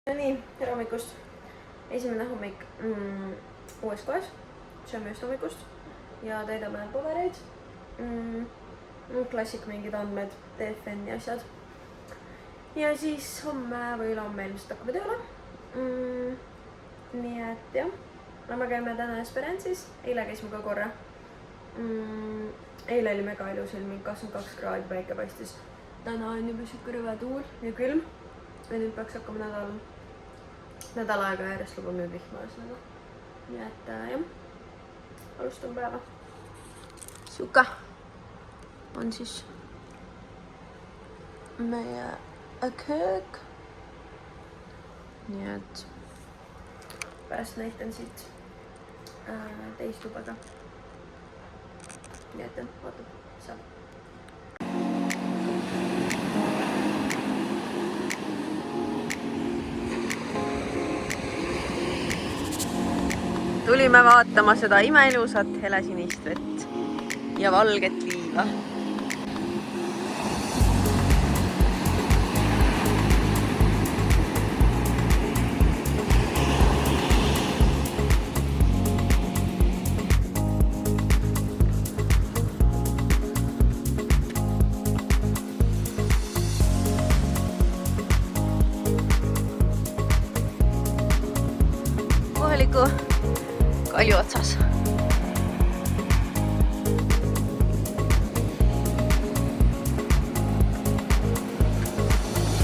No nii, tere hommikust. Esimene hommik uues kohas. Sööme just hommikust ja täidame pabereid. Klassik mingid andmed, TFN ja asjad. Ja siis homme või ülehomme ilmselt hakkame tööle. Nii et jah, me käime täna Esperance'is. Eile käisime ka korra. Eile oli mega ilus ilm, 22 kraadi, päike paistis. Täna on juba siuke rõve tuul ja külm. Ja nüüd peaks hakkama nädal aega järjest lubab nüüd vihma ühesõnaga. Nii et jah, alustan päeva. Siuke on siis meie köök. Nii et pärast näitan siit teist tubaga. Nii et jah, vaatab seal. Tulime vaatama seda imeilusat helesinist vett ja valget liiva. Kohaliku kalju otsas.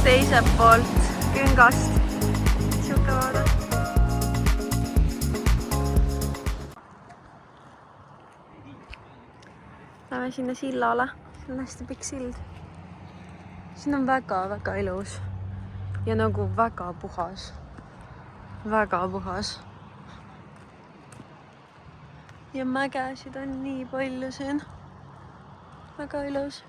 Teiselt poolt küngast. Siuke vaade. Lähme sinna sillale. See on hästi pikk sild. Siin on väga ilus. Ja nagu väga puhas. Väga puhas. Ja mägesid on nii palju siin. Väga ilus.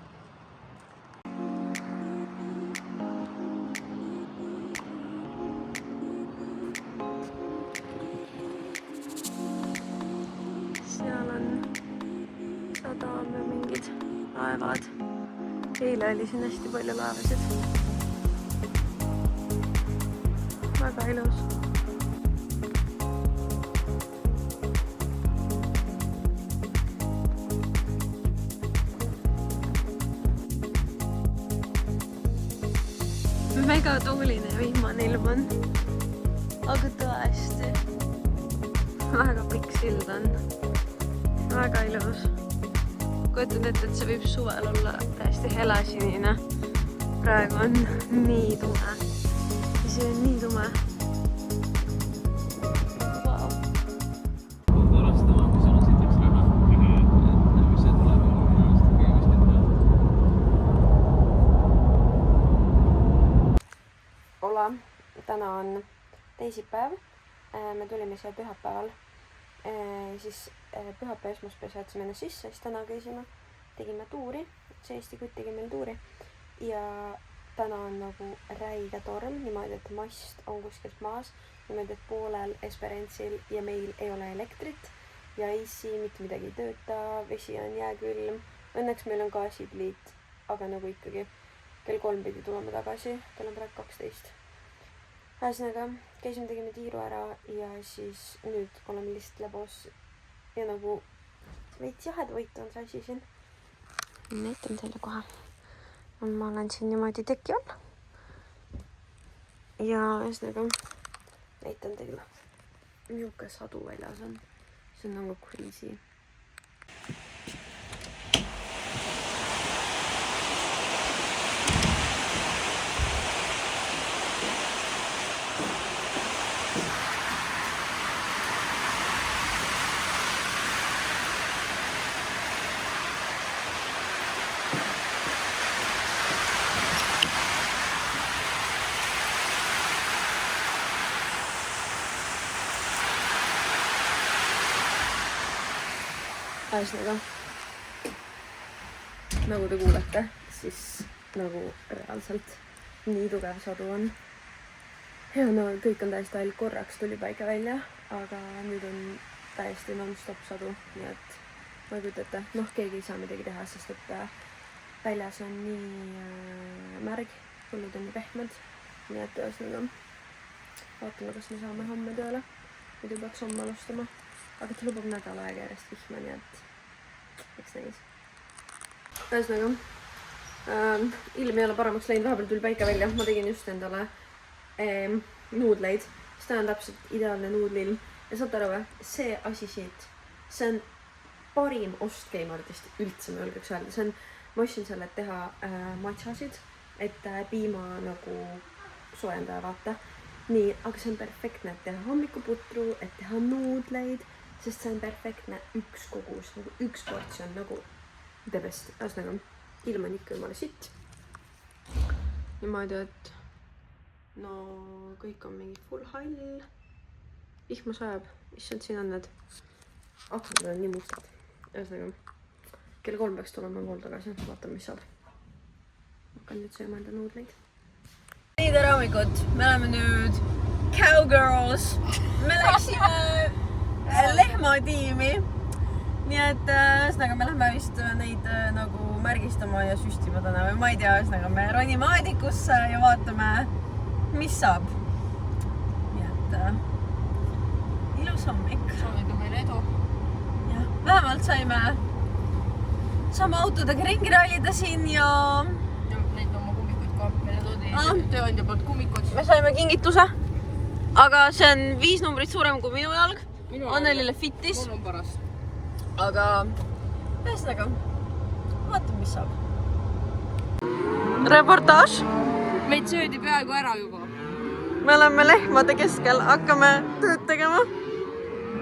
Seal on sadam ja mingid laevad. Eile oli siin hästi palju laevasid. Väga ilus. Mega tuuline ja vihmane ilm on. Aga tõesti. Väga pikk sild on. Väga ilus. Kujutan ette, et see võib suvel olla täiesti helesinine. Praegu on nii tume. Ja see on nii tume. Wow. Täna on teisipäev. Me tulime siia pühapäeval. Siis pühapäev esmaspäev saatsime ennast sisse, siis täna käisime, tegime tuuri. See Eesti kutt tegi meil tuuri. Ja täna on nagu räige torm, niimoodi, et mast on kuskilt maas. Niimoodi, et poolel Esperance'il ja meil ei ole elektrit. Ja AC mitte midagi ei tööta, vesi on jääkülm. Õnneks meil on gaasipliit, aga nagu ikkagi kell 3 pidi tulema tagasi. Kell on praegu 12. Ühesõnaga, käisime, tegime tiiru ära ja siis nüüd oleme lihtsalt lebos ja nagu veits jahedavõitu on see asi siin. Näitan teile kohe. Ma olen siin niimoodi teki all. Ja ühesõnaga näitan teile, milline sadu väljas on. See on nagu crazy. Ühesõnaga, nagu te kuulete, siis nagu reaalselt nii tugev sadu on. Ja no kõik on täiesti ainult korraks tuli päike välja, aga nüüd on täiesti non-stop sadu, nii et ma ei kujuta ette, keegi ei saa midagi teha, sest et väljas on nii märg, põllud on nii pehmed, nii et ühesõnaga vaatame, kas me saame homme tööle. Muidu peaks homme alustama. Aga ta lubab nädal aega järjest vihma, nii et eks näis. Ühesõnaga, ilm ei ole paremaks läinud, vahepeal tuli päike välja. Ma tegin just endale nuudleid. Seda on täpselt ideaalne nuudlilm. Ja saad aru või? See asi siit, see on parim ost Keimardist üldse, ma julgeks öelda. Ma ostsin selle, et teha matšasid, et piima nagu soojendaja vaata. Nii, aga see on perfektne, et teha hommikuputru, et teha nuudleid, sest see on perfektne üks kogus, nagu üks portsjon, nagu the best. Ühesõnaga, ilm on ikka jumala sitt. Niimoodi, et no kõik on mingi full hall. Vihma sajab, issand, siin on need aknad on nii mustad. Ühesõnaga, kell 3 peaks tulema kool tagasi, vaatame, mis saab. Hakkan nüüd sööma enda nuudleid. Nii, tere hommikut! Me oleme nüüd Cowgirls. Me läksime lehmatiimi. Nii et ühesõnaga, me lähme vist neid nagu märgistama ja süstima täna või ma ei tea, ühesõnaga me ronime aedikusse ja vaatame, mis saab. Nii et ilus hommik. Soovime meile edu. Jah, vähemalt saime autodega ringi rallida siin ja Neid oma kummikuid ka meile toodi tööandja poolt kummikud. me saime kingituse, aga see on 5 numbrit suurem kui minu jalg. Annelile fittis. Mul on paras. Aga ühesõnaga, vaatame, mis saab. Reportaaž. Meid söödi peaaegu ära juba. Me oleme lehmade keskel, hakkame tööd tegema.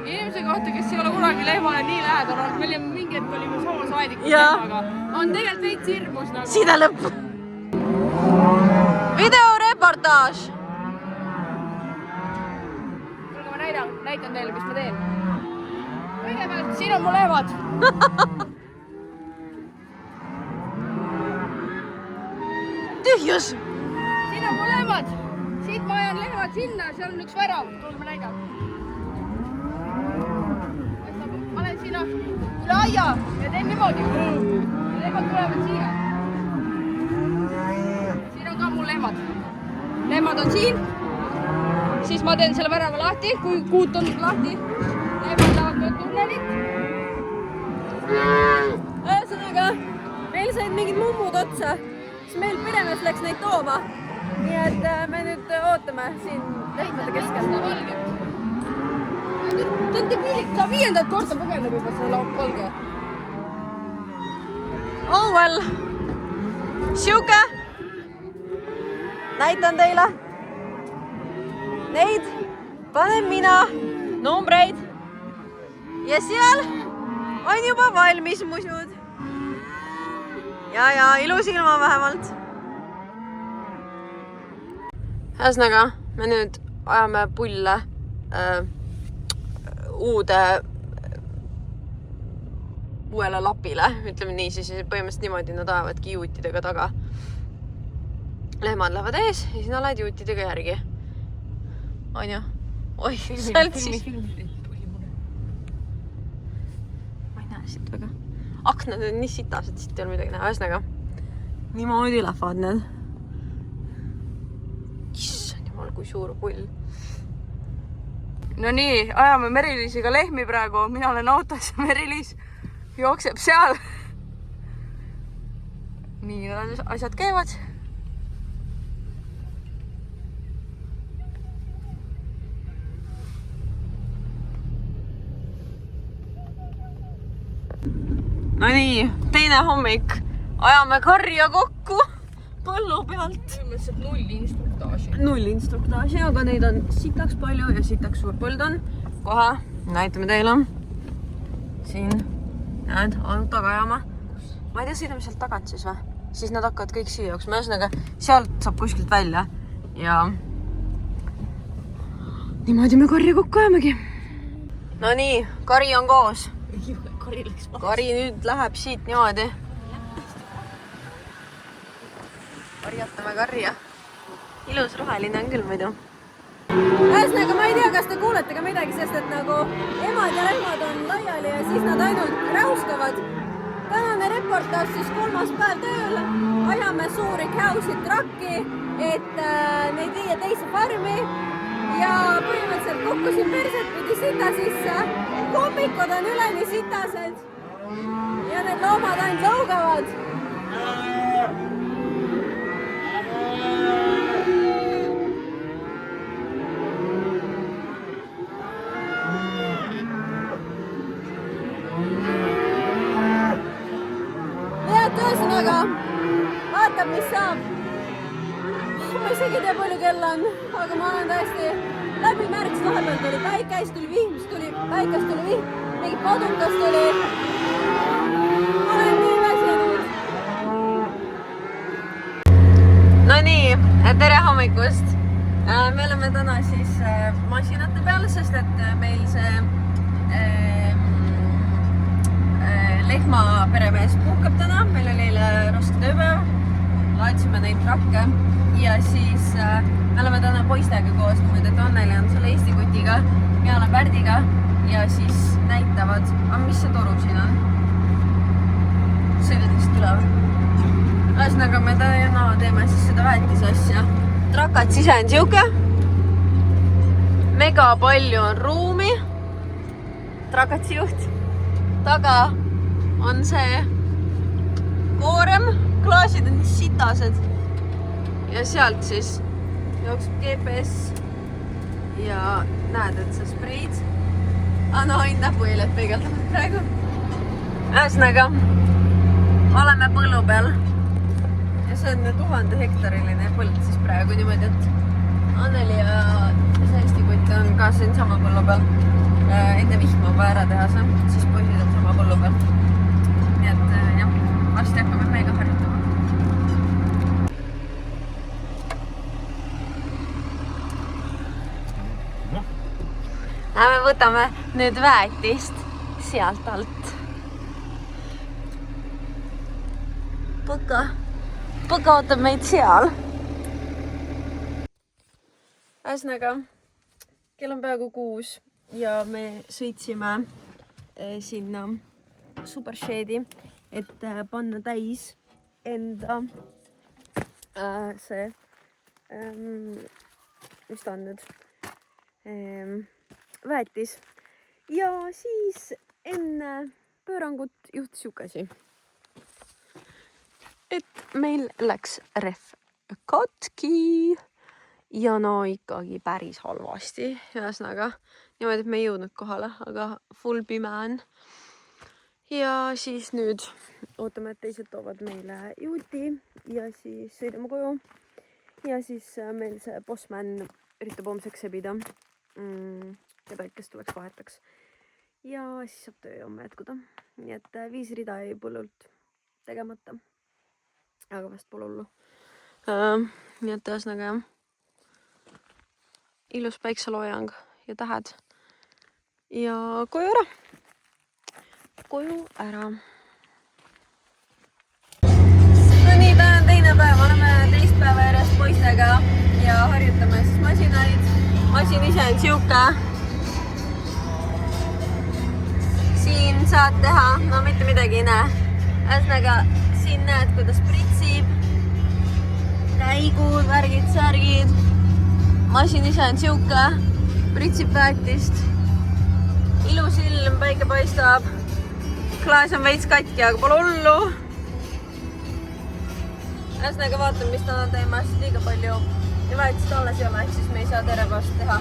Inimese kohta, kes ei ole kunagi lehmale nii lähedal olnud, meil mingi hetk olime samas aedikus lehmaga. On tegelikult veits hirmus nagu. Side lõpp. Videoreportaaž. Kuulge, ma näitan teile, mis ma teen. Kõigepealt, siin on mu lehmad. Tühjus. Siin on mu lehmad. Siit ma ajan lehmad sinna, seal on üks värav. Kuulge, ma näidan. Ma olen sinna üle aia ja teen niimoodi. Lehmad tulevad siia. Siin on ka mul lehmad. Lehmad on siin. Siis ma teen selle värava lahti, kui kuut on lahti. Lehmad lähevad mööda tunnelit. Ühesõnaga, meil said mingid mummud otsa, siis meil peremees läks neid tooma. Nii et me nüüd ootame siin lehmade keskel. Ta on debiilik, ta 5. korda põgeneb juba selle valge. Oh well. Siuke. Näitan teile. Neid panen mina numbreid. Ja seal on juba valmis musud. Ja ilus ilma vähemalt. Ühesõnaga, me nüüd ajame pulle uuele lapile, ütleme nii, siis põhimõtteliselt niimoodi nad ajavadki juutidega taga. Lehmad lähevad ees ja sina lähed juutidega järgi. Anja, oi, sealt siis. Ma ei näe siit väga. Aknad on nii sitased, siit ei ole midagi näha. Ühesõnaga, niimoodi lähevad need. Issand jumal, kui suur pull. No nii, ajame Merilisiga lehmi praegu. Mina olen autos ja Merilis jookseb seal. Nii asjad käivad. No nii, teine hommik. Ajame karja kokku põllu pealt. Põhimõtteliselt 0 instruktaaži. 0 instruktaaži, aga neid on sitaks palju ja sitaks suur põld on. Kohe näitame teile. Siin näed, autoga ajama. Ma ei tea, sõidame sealt tagant siis või? Siis nad hakkavad kõik siia jooksma. Ühesõnaga, sealt saab kuskilt välja. Ja niimoodi me karja kokku ajamegi. No nii, kari on koos. Kari nüüd läheb siit niimoodi. Karjatame karja. Ilus roheline on küll muidu. Ühesõnaga, ma ei tea, kas te kuulete ka midagi, sest et nagu emad ja lehmad on laiali ja siis nad ainult räuskavad. Tänane reportaaž siis 3. päev tööl. Ajame suuri käusid trakki, et neid viia teise farmi. Ja kukkusin perset pidi sita sisse. Kummikud on üleni sitased. Ja need loomad ainult lougavad. Ühesõnaga, vaatab, mis saab. Ma isegi tea, palju kell on, aga ma olen täiesti läbi märks. Vahepeal tuli päikest, tuli vihm, mingi padukas tuli. Ma olen nii väsinud. No nii, tere hommikust. Me oleme täna siis masinate peal, sest et meil see lehma peremees puhkab täna, meil oli eile raske tööpäev, laadsime neid trakke ja siis me oleme täna poistega koos niimoodi, et Anneli on selle Eesti kutiga, mina olen Pärdiga ja siis näitavad, mis see toru siin on? Sõidetest tuleb. Ühesõnaga me täna teeme siis seda väetise asja. Trakad sise on siuke. Mega palju on ruumi. Trakatsi juht. Taga on see koorem, klaasid on sitased ja sealt siis jookseb GPS ja näed, et sa spreid. No ainult näpuhiljad peegeldavad praegu. Ühesõnaga, oleme põllu peal ja see on 1000 hektariline põld siis praegu niimoodi, et Anneli ja see Eesti kutt on ka siin sama põllu peal. Enne vihma on vaja ära teha see, siis poisid on sama põllu peal. Nii et jah, varsti hakkame meiega harjutama. Me võtame nüüd väetist sealt alt. Põka ootab meid seal. Ühesõnaga, kell on peaaegu 6 ja me sõitsime sinna Supersheedi, et panna täis enda see, mis ta on nüüd, väetis. Ja siis enne pöörangut juhtus siukasi, et meil läks rehv katki ja no ikkagi päris halvasti. Ühesõnaga, niimoodi, et me ei jõudnud kohale, aga full pime on. Ja siis nüüd ootame, et teised toovad meile juuti ja siis sõidame koju. Ja siis meil see bossman üritab homseks sebida, keda kes tuleks vahetaks. Ja siis saab töö homme jätkuda. Nii et 5 rida jäi põllult tegemata. Aga vast pole hullu. Nii et ühesõnaga jah. Ilus päikseloojang ja tähed. Ja koju ära. No nii, täna on teine päev. Oleme teist päeva järjest poistega ja harjutame siis masinaid. Masin ise on siuke. Siin saad teha, no mitte midagi ei näe. Ühesõnaga, siin näed, kuidas pritsib. Käigud, värgid, särgid. Masin ise on siuke. Pritsib väetist. Ilus ilm, päike paistab. Klaas on veits katki, aga pole hullu. Ühesõnaga vaatame, mis täna teeme, sest liiga palju ja väetist alles ei ole, ehk siis me ei saa tervast teha.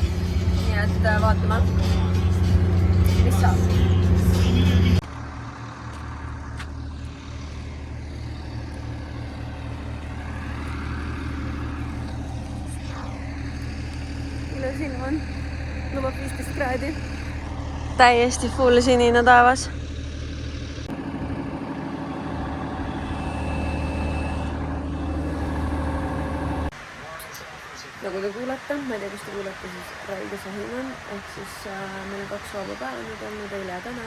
Nii et vaatame, mis saab. Ilus ilm on, lubab 15 kraadi. Täiesti full sinine taevas. Nagu te kuulete, ma ei tea, kus te kuulete, siis räige sahin on, ehk siis meil on 2 vaba päeva nüüd olnud eile ja täna,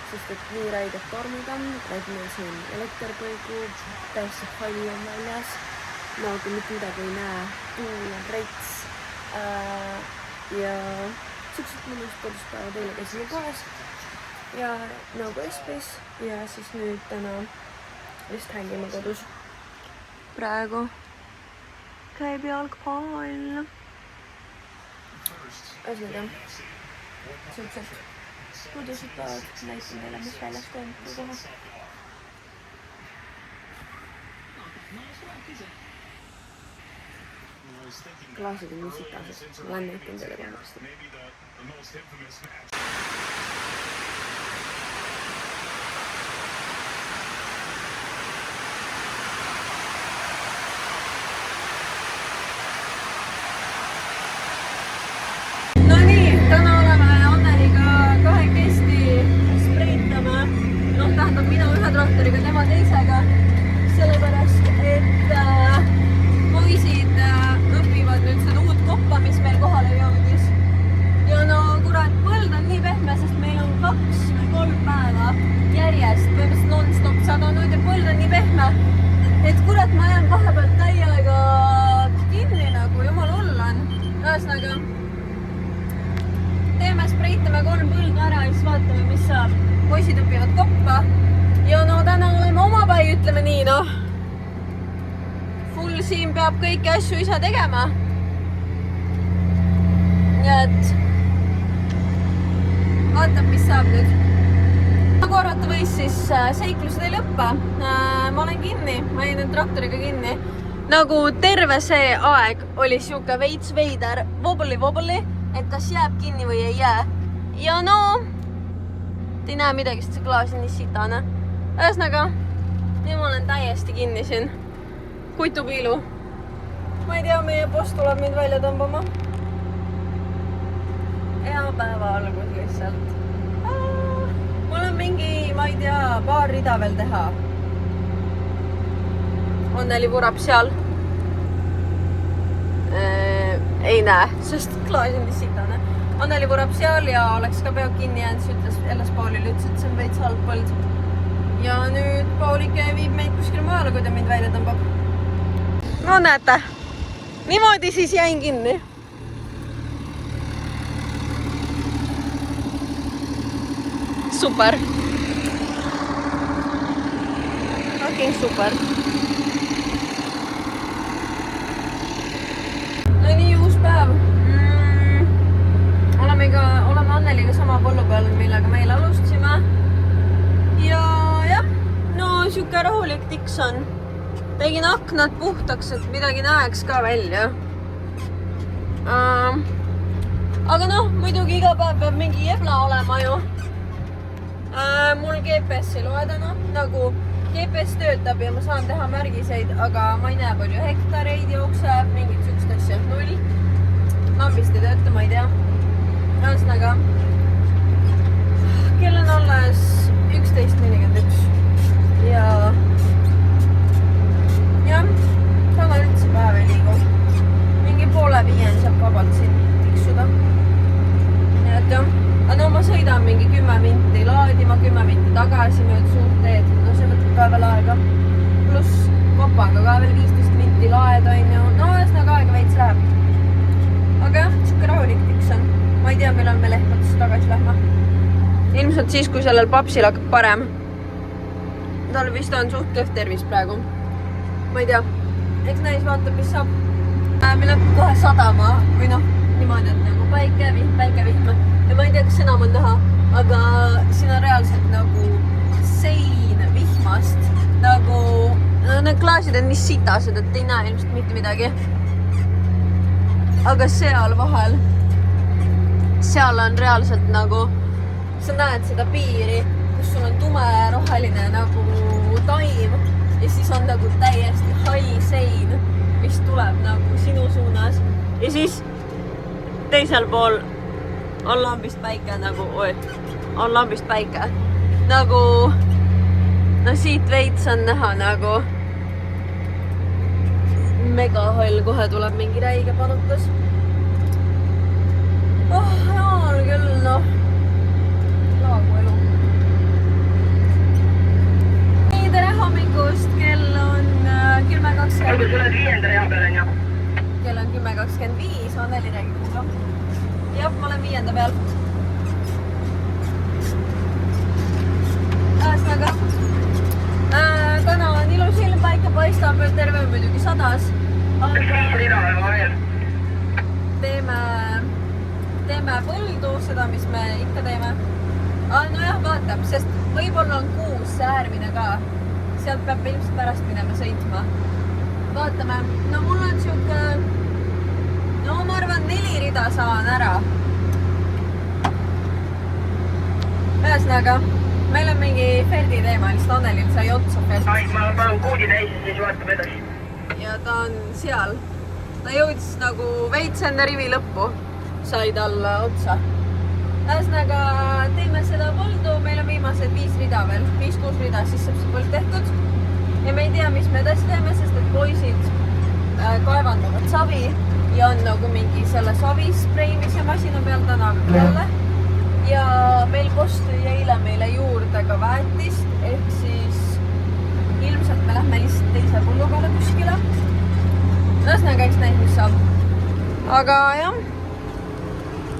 sest et nii räiged tormid on, et meil siin elekter kõigub, täiesti hall on väljas, nagu mitte midagi ei näe, tuul on reits ja siuksed mõnusad koduspäevad eile käisime poes ja nagu Espis ja siis nüüd täna vist hängime kodus. Praegu käib jalgpall. Ühesõnaga, siuksed pudused päevad, näitan teile, mis väljas toimub kui kohe. Klaasid on nii sitased, ma lähen näitan teile kohast. Täna oleme Anneliga kahekesti spreitame, tähendab mina ühe traktoriga, tema teisega, sellepärast, et poisid õpivad nüüd seda uut koppa, mis meil kohale jõudis. Ja no kurat, põld on nii pehme, sest meil on 2 või 3 päeva järjest, põhimõtteliselt non-stop sadanud ja põld on nii pehme, et kurat, ma jään vahepeal täiega kinni nagu, jumal hull on. Ühesõnaga, teeme, spreitame 3 põldu ära ja siis vaatame, mis saab. Poisid õpivad koppa ja no täna oleme omapäi, ütleme nii, noh. Full siin peab kõiki asju ise tegema. Nii et vaatab, mis saab nüüd. Nagu arvata võis, siis seiklused ei lõppe. Ma olen kinni, ma jäin nüüd traktoriga kinni. Nagu terve see aeg oli siuke veits veider vobli, et kas jääb kinni või ei jää. Ja no, te ei näe midagi, sest see klaas on nii sitane. Ühesõnaga, nüüd ma olen täiesti kinni siin. Kutupiilu. Ma ei tea, meie post tuleb mind välja tõmbama. Hea päeva algus lihtsalt. Mul on mingi, ma ei tea, paar rida veel teha. Anneli vurab seal. Ei näe, sest klaas on nii sitane. Anneli vurab seal ja oleks ka peab kinni jäänud, siis ütles Elles Paulile, ütles, et see on veits halb põld. Ja nüüd Paulike viib meid kuskil maale, kui ta mind välja tõmbab. No näete, niimoodi siis jäin kinni. Super. Okei, super. No nii uus päev. Oleme Anneliga sama põllu peal, millega meil alustasime. Ja jah, no siuke rahulik tiks on. Tegin aknad puhtaks, et midagi näeks ka välja. Aga noh, muidugi iga päev peab mingi jebla olema ju. Mul GPS ei loe täna, nagu GPS töötab ja ma saan teha märgiseid, aga ma ei näe palju hektareid jookseb, mingit sükst asja 0. Lambist ei tööta, ma ei tea. Ühesõnaga, kell on alles 11:41 ja täna üldse päev ei liigu. Mingi 4:30 saab vabalt siin tiksuda. Nii et jah, no ma sõidan mingi 10 minti laadima, 10 minti tagasi mööda suurt teed. No see võtab ka veel aega. Pluss kopaga ka veel 15 minti laed on ju. No ühesõnaga aega veits läheb. Aga jah, siuke rahulik tiks on. Ma ei tea, millal me lehmatesse tagasi lähme. Ilmselt siis, kui sellel papsil hakkab parem. Tal vist on suht kõht tervis praegu. Ma ei tea. Eks näis vaatab, mis saab. Meil läheb kohe sadama või noh, niimoodi, et nagu päike, vihm. Ja ma ei tea, kas enam on näha, aga siin on reaalselt nagu sein vihmast. Nagu, need klaasid on nii sitased, et ei näe ilmselt mitte midagi. Aga seal vahel, seal on reaalselt nagu, sa näed seda piiri, kus sul on tumeroheline nagu taim ja siis on nagu täiesti hall sein, mis tuleb nagu sinu suunas. Ja siis teisel pool on lambist päike nagu, on lambist päike. Nagu, no siit veits on näha nagu megahall, kohe tuleb mingi räige panukas. Oh, jaa, küll, noh. Laagu elu. Nii, tere hommikust. Kell on 10:20. Olgu, sa oled 5. rea peal, on ju? Kell on 10:25. Anneli räägib kuulda. Jah, ma olen 5. peal. Ühesõnaga, täna on ilus ilm, päike paistab, terve muidugi sadas. Kas 5 rida olema veel? Teeme lähme põldu, seda, mis me ikka teeme. Nojah, vaatab, sest võib-olla on kuus see äärmine ka. Sealt peab ilmselt pärast minema sõitma. Vaatame. No mul on siuke... No ma arvan 4 rida saan ära. Ühesõnaga, meil on mingi Ferdi teema, lihtsalt Annelil sai otsa Ferdi. Ai, ma panen koodi täis ja siis vaatame edasi. Ja ta on seal. Ta jõudis nagu veits enne rivi lõppu. Sai talle otsa. Ühesõnaga, teeme seda põldu. Meil on viimased 5 rida veel. 5-6 rida, siis saab see põld tehtud. Ja me ei tea, mis me edasi teeme, sest et poisid kaevandavad savi. Ja on nagu mingi selle savi spreimise masina peal täna jälle. Ja meil kostui eile meile juurde ka väetist, ehk siis ilmselt me lähme lihtsalt teise põllu peale kuskile. Ühesõnaga, eks näid, mis saab. Aga jah,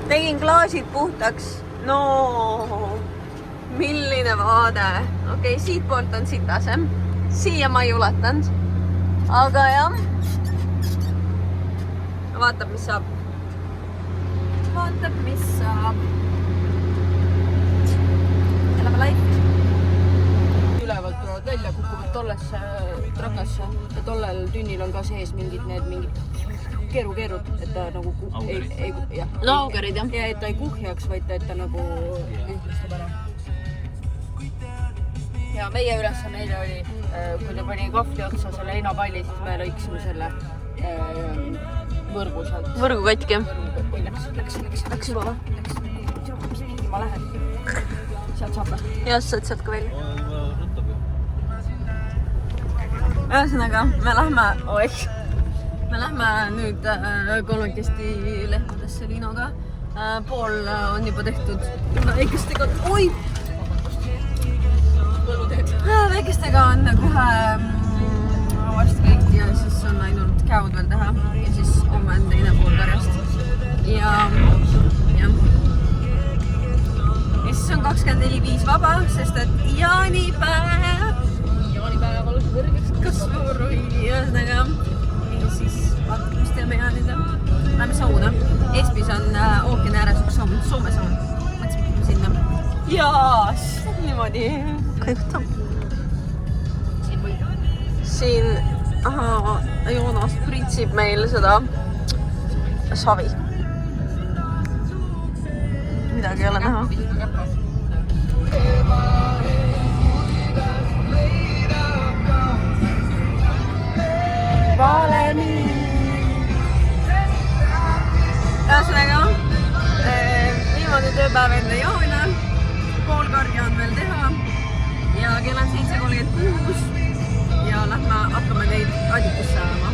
tegin klaasid puhtaks. No, milline vaade. Okei, siit poolt on sitasem. Siia ma ei ulatanud. Aga jah, vaatab, mis saab. Vaatab, mis saab. Elame laipi. Ülevalt tulevad välja, kukuvad tollesse trakasse ja tollel tünnil on ka sees mingid keerud, et ta nagu laugerid, jah. Ja et ta ei kuhjaks, vaid et ta nagu ühtlustab ära. Ja meie ülesanne eile oli, kui ta pani kahvli otsa selle heinapalli, siis me lõiksime selle võrgu sealt. Võrgu katki? Läks juba või? Ma lähen. Sealt saab või? Jah, saad sealt ka välja. Ühesõnaga, me lähme nüüd kolmekesti lehmadesse Liinoga. Pool on juba tehtud väikestega. Oi! Väikestega on kohe varsti kõik ja siis on ainult käod veel teha ja siis homme on teine pool karjast. Ja siis on 24/5 vaba, sest et jaanipäev on kõrgeks kasvurui. Ühesõnaga, ja siis vaatame, mis teeme jaanida. Lähme sauna. Espis on ookeani ääres üks Soome saun. Mõtlesime sinna. Jaa, niimoodi. Kõigta. Siin Joonas pritsib meil seda savi. Midagi ei ole näha. Ühesõnaga, viimane tööpäev enne joone. Pool karja on veel teha ja kell on 7:36 ja hakkame neid adikusse ajama.